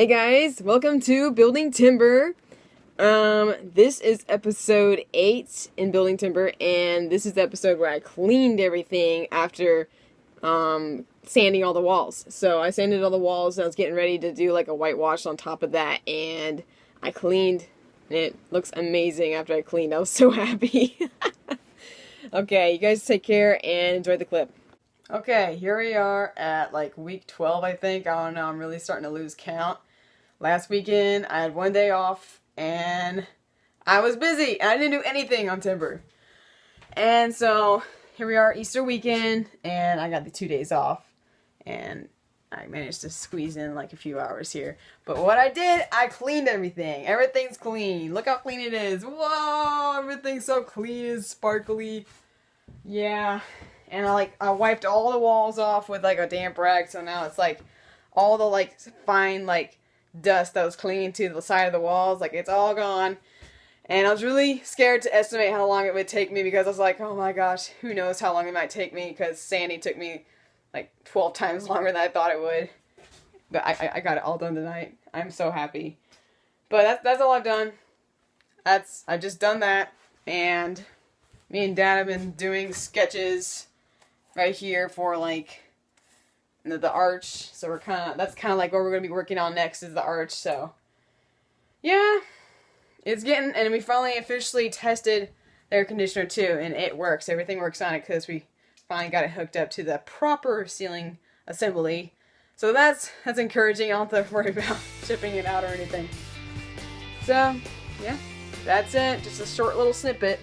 Hey guys, welcome to Building Timber. This is episode 8 in Building Timber, and this is the episode where I cleaned everything after sanding all the walls. So I sanded all the walls, and I was getting ready to do like a whitewash on top of that, and I cleaned, and it looks amazing after I cleaned. I was so happy. Okay, you guys take care and enjoy the clip. Okay, here we are at like week 12, I think. I don't know, I'm really starting to lose count. Last weekend, I had one day off, and I was busy, and I didn't do anything on timber. And so, here we are, Easter weekend, and I got the 2 days off, and I managed to squeeze in like a few hours here. But what I did, I cleaned everything. Everything's clean. Look how clean it is. Whoa, everything's so clean and sparkly. Yeah. And I wiped all the walls off with like a damp rag, so now it's like all the like fine like dust that was clinging to the side of the walls, like it's all gone. And I was really scared to estimate how long it would take me, because I was like, oh my gosh, who knows how long it might take me, because sanding took me like 12 times longer than I thought it would. But I got it all done tonight. I'm so happy. But that's all I've done. I've just done that, and me and Dad have been doing sketches right here for like the arch. So that's kind of like what we're going to be working on next, is the arch. So yeah, it's getting, and we finally officially tested the air conditioner too, and it works. Everything works on it because we finally got it hooked up to the proper ceiling assembly. So that's encouraging. I don't have to worry about shipping it out or anything. So yeah, that's it. Just a short little snippet.